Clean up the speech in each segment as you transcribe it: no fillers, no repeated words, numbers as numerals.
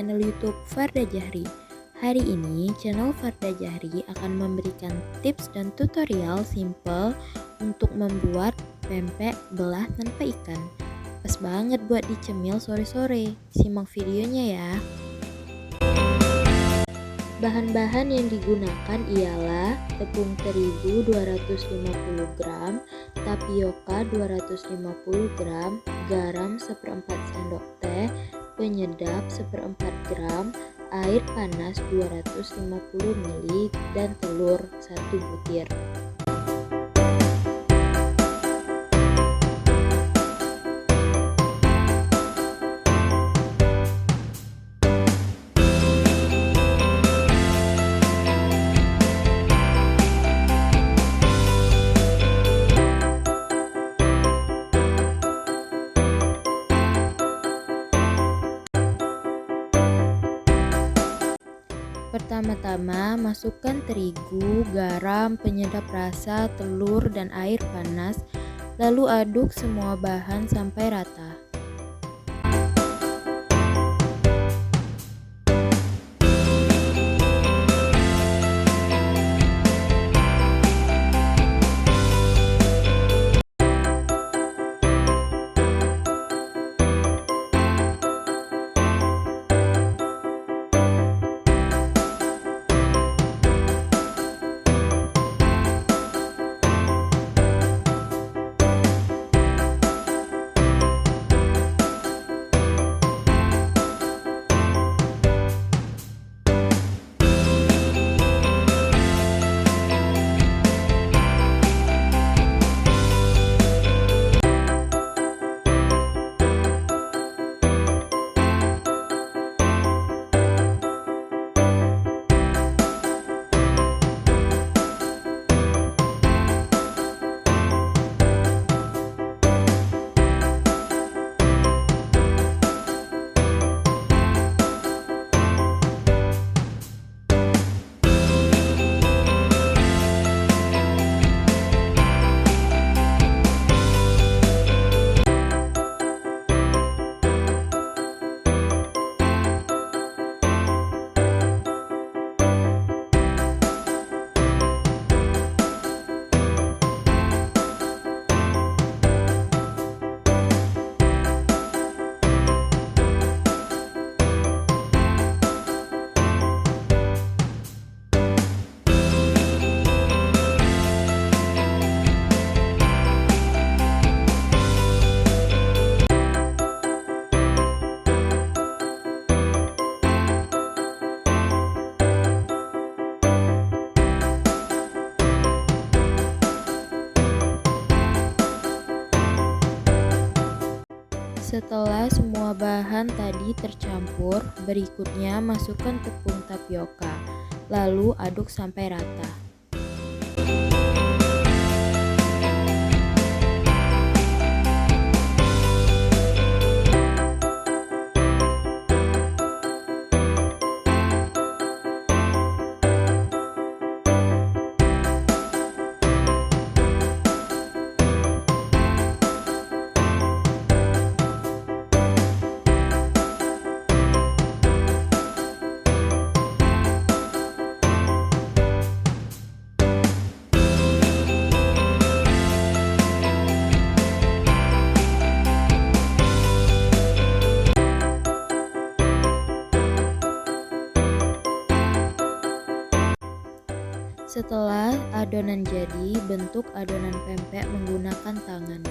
channel YouTube Farda Jahri. Hari ini channel Farda Jahri akan memberikan tips dan tutorial simple untuk membuat pempek belah tanpa ikan. Pas banget buat dicemil sore-sore. Simak videonya ya. Bahan-bahan yang digunakan ialah tepung terigu 250 gram, tapioka 250 gram, garam 1/4 sendok teh, penyedap 1/4 gram, air panas 250 ml, dan telur 1 butir. Pertama-tama masukkan terigu, garam, penyedap rasa, telur, dan air panas. Lalu aduk semua bahan sampai rata. Setelah semua bahan tadi tercampur, berikutnya masukkan tepung tapioka, lalu aduk sampai rata. Setelah adonan jadi, bentuk adonan pempek menggunakan tangan.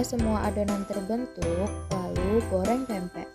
semua adonan terbentuk, lalu goreng pempek.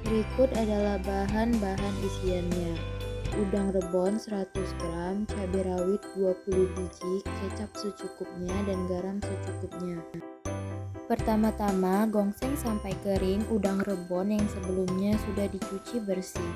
Berikut adalah bahan-bahan isiannya. Udang rebon 100 gram, cabai rawit 20 biji, kecap secukupnya, dan garam secukupnya. Pertama-tama, gongseng sampai kering udang rebon yang sebelumnya sudah dicuci bersih.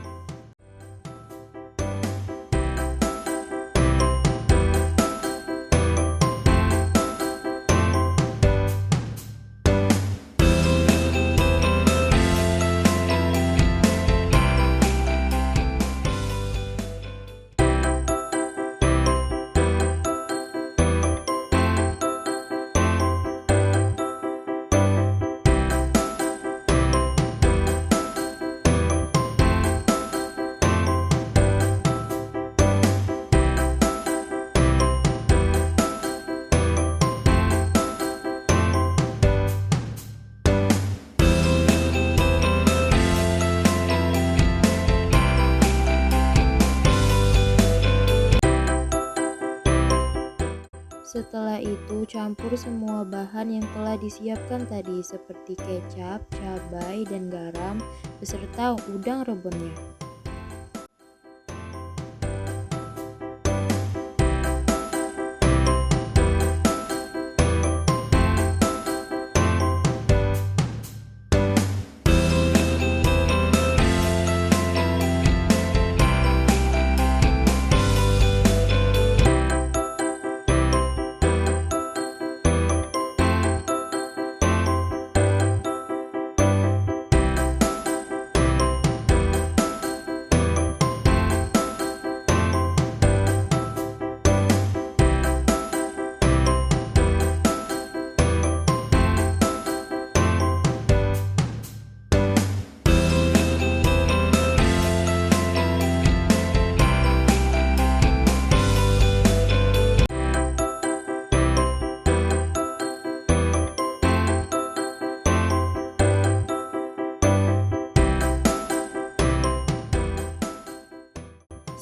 Setelah itu, campur semua bahan yang telah disiapkan tadi seperti kecap, cabai, dan garam beserta udang rebusnya.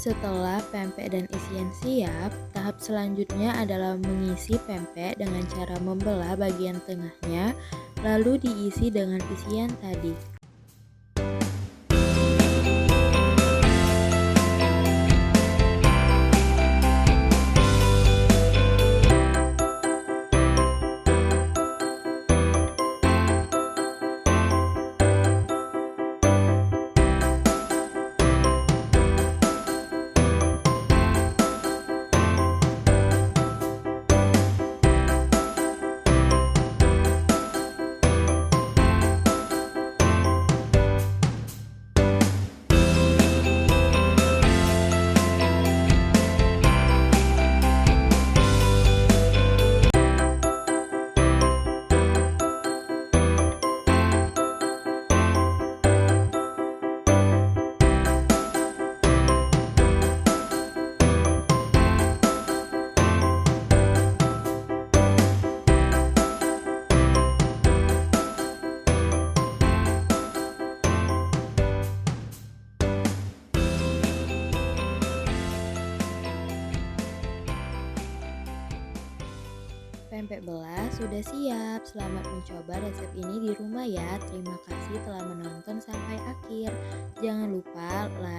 Setelah pempek dan isian siap, tahap selanjutnya adalah mengisi pempek dengan cara membelah bagian tengahnya, lalu diisi dengan isian tadi. Pempek belah sudah siap. Selamat mencoba resep ini di rumah ya. Terima kasih telah menonton sampai akhir. Jangan lupa like